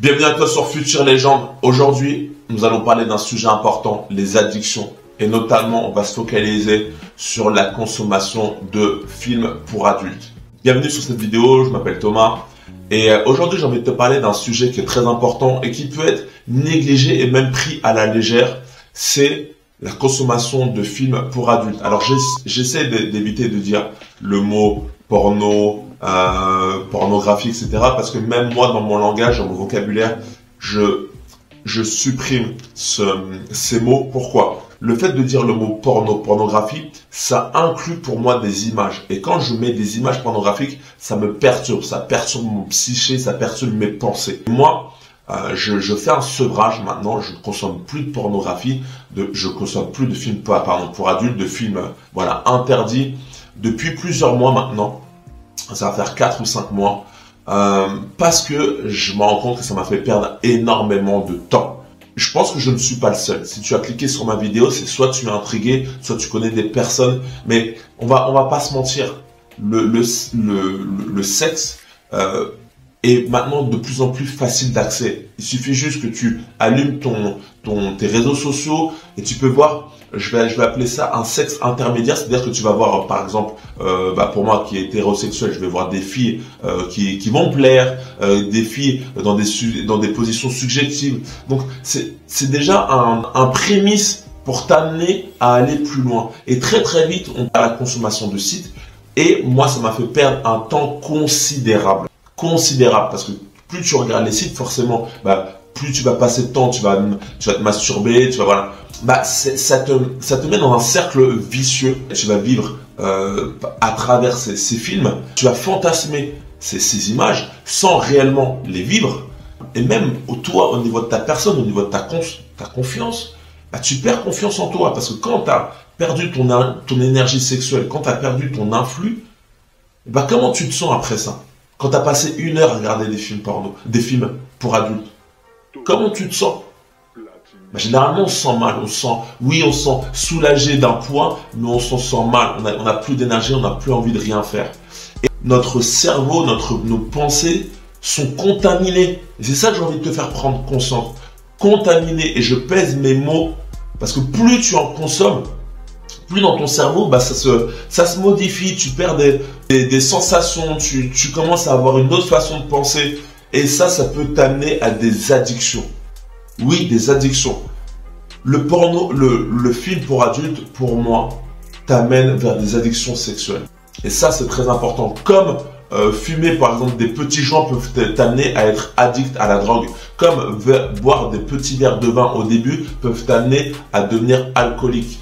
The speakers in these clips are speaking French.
Bienvenue à toi sur Future Légende. Aujourd'hui, nous allons parler d'un sujet important, les addictions. Et notamment, on va se focaliser sur la consommation de films pour adultes. Bienvenue sur cette vidéo, je m'appelle Thomas. Et aujourd'hui, j'ai envie de te parler d'un sujet qui est très important et qui peut être négligé et même pris à la légère. C'est la consommation de films pour adultes. Alors, j'essaie d'éviter de dire le mot porno, pornographie, etc. Parce que même moi, dans mon langage, dans mon vocabulaire, je supprime ces mots. Pourquoi? Le fait de dire le mot porno, pornographie, ça inclut pour moi des images. Et quand je mets des images pornographiques, ça me perturbe. Ça perturbe mon psyché, ça perturbe mes pensées. Moi, je fais un sevrage maintenant. Je ne consomme plus de pornographie. Je consomme plus de films pour adultes, de films interdits depuis plusieurs mois maintenant. Ça va faire 4 ou 5 mois. Parce que je me rends compte que ça m'a fait perdre énormément de temps. Je pense que je ne suis pas le seul. Si tu as cliqué sur ma vidéo, c'est soit tu es intrigué, soit tu connais des personnes. Mais on va pas se mentir. Le sexe est maintenant de plus en plus facile d'accès. Il suffit juste que tu allumes tes réseaux sociaux et tu peux voir. Je vais appeler ça un sexe intermédiaire, c'est-à-dire que tu vas voir, par exemple, pour moi qui est hétérosexuel, je vais voir des filles qui vont me plaire, des filles dans des positions subjectives. Donc c'est déjà un prémisse pour t'amener à aller plus loin. Et très très vite, on parle à la consommation de sites. Et moi, ça m'a fait perdre un temps considérable. Considérable, parce que plus tu regardes les sites, forcément, plus tu vas passer de temps, tu vas te masturber, ça te met dans un cercle vicieux. Tu vas vivre à travers ces films, tu vas fantasmer ces images sans réellement les vivre. Et même toi, au niveau de ta personne, au niveau de ta confiance, tu perds confiance en toi. Parce que quand tu as perdu ton énergie sexuelle, quand tu as perdu ton influx, comment tu te sens après ça? Quand tu as passé 1 heure à regarder des films porno, des films pour adultes, comment tu te sens? Généralement, on se sent mal. On se sent soulagé d'un point, mais on s'en sent mal. On n'a plus d'énergie, on n'a plus envie de rien faire. Et notre cerveau, nos pensées sont contaminées. C'est ça que j'ai envie de te faire prendre conscience. Contaminées. Et je pèse mes mots. Parce que plus tu en consommes, plus dans ton cerveau, ça se modifie. Tu perds des sensations. Tu commences à avoir une autre façon de penser. Et ça peut t'amener à des addictions. Oui, des addictions. Le porno, le film pour adultes, pour moi, t'amène vers des addictions sexuelles. Et ça, c'est très important. Comme fumer, par exemple, des petits joints peuvent t'amener à être addict à la drogue. Comme boire des petits verres de vin au début peuvent t'amener à devenir alcoolique.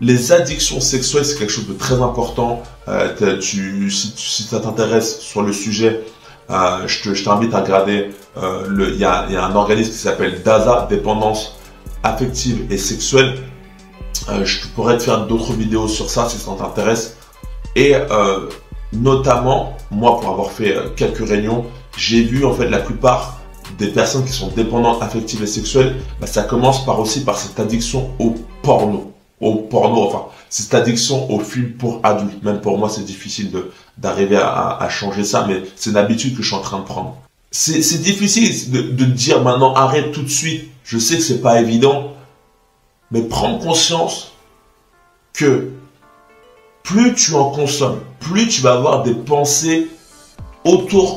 Les addictions sexuelles, c'est quelque chose de très important. Si ça t'intéresse sur le sujet, je t'invite à regarder, il y a un organisme qui s'appelle DASA, dépendance affective et sexuelle. Je pourrais te faire d'autres vidéos sur ça si ça t'intéresse. Et notamment, moi pour avoir fait quelques réunions, j'ai vu en fait la plupart des personnes qui sont dépendantes affectives et sexuelles, ça commence par cette addiction au porno. Cette addiction aux films pour adultes. Même pour moi, c'est difficile d'arriver à changer ça, mais c'est une habitude que je suis en train de prendre. C'est difficile de dire maintenant arrête tout de suite. Je sais que c'est pas évident, mais prends conscience que plus tu en consommes, plus tu vas avoir des pensées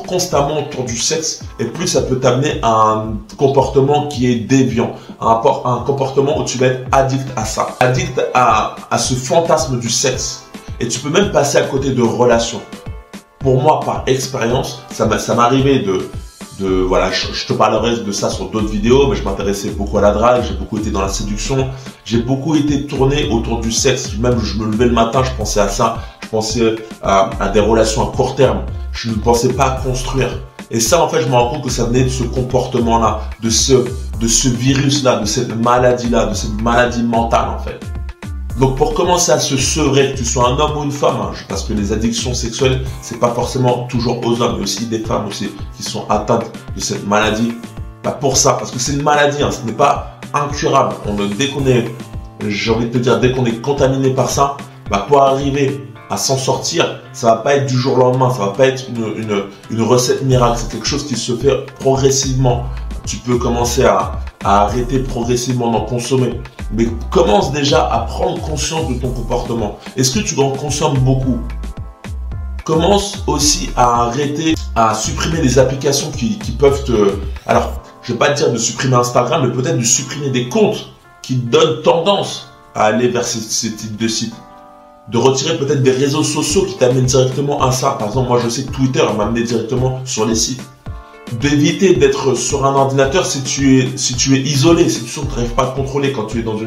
constamment autour du sexe, et plus ça peut t'amener à un comportement qui est déviant, un comportement où tu vas être addict à ça, addict à ce fantasme du sexe, et tu peux même passer à côté de relations. Pour moi, par expérience, ça m'arrivait je te parlerai de ça sur d'autres vidéos, mais je m'intéressais beaucoup à la drague, j'ai beaucoup été dans la séduction, j'ai beaucoup été tourné autour du sexe. Même je me levais le matin, je pensais à ça, je pensais à des relations à court terme, je ne pensais pas à construire. Et ça, en fait, je me rends compte que ça venait de ce comportement-là, de ce virus-là, de cette maladie-là, de cette maladie mentale, en fait. Donc, pour commencer à se sevrer, que tu sois un homme ou une femme, parce que les addictions sexuelles, c'est pas forcément toujours aux hommes, mais aussi des femmes aussi qui sont atteintes de cette maladie. Pour ça, parce que c'est une maladie, ce n'est pas incurable. Dès qu'on est contaminé par ça, pour arriver à s'en sortir, ça va pas être du jour au lendemain, ça va pas être une recette miracle, c'est quelque chose qui se fait progressivement. tu peux commencer à arrêter progressivement d'en consommer. Mais commence déjà à prendre conscience de ton comportement. Est-ce que tu en consommes beaucoup? Commence aussi à arrêter, à supprimer les applications qui peuvent te... Alors, je ne vais pas te dire de supprimer Instagram, mais peut-être de supprimer des comptes qui te donnent tendance à aller vers ces types de sites. De retirer peut-être des réseaux sociaux qui t'amènent directement à ça. Par exemple, moi je sais que Twitter m'a amené directement sur les sites. D'éviter d'être sur un ordinateur si tu es isolé, si tu sens que tu n'arrives pas à te contrôler quand tu es dans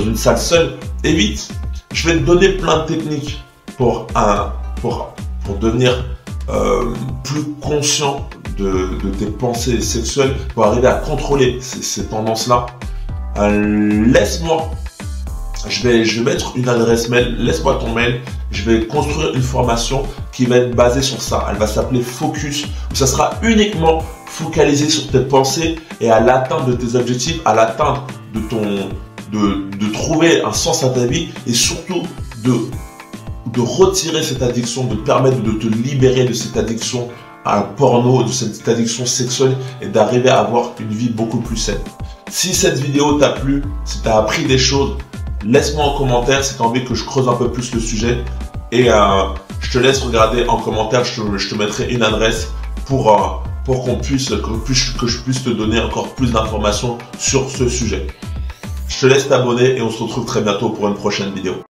une salle seule. Évite. Je vais te donner plein de techniques pour devenir plus conscient de tes pensées sexuelles, pour arriver à contrôler ces tendances-là. Laisse-moi. Je vais mettre une adresse mail, laisse-moi ton mail, je vais construire une formation qui va être basée sur ça. Elle va s'appeler Focus, où ça sera uniquement focalisé sur tes pensées et à l'atteinte de tes objectifs, à l'atteinte de trouver un sens à ta vie et surtout de retirer cette addiction, de te permettre de te libérer de cette addiction à un porno, de cette addiction sexuelle et d'arriver à avoir une vie beaucoup plus saine. Si cette vidéo t'a plu, si tu as appris des choses, laisse-moi en commentaire si tu as envie que je creuse un peu plus le sujet et je te laisse regarder en commentaire, je te mettrai une adresse pour que je puisse te donner encore plus d'informations sur ce sujet. Je te laisse t'abonner et on se retrouve très bientôt pour une prochaine vidéo.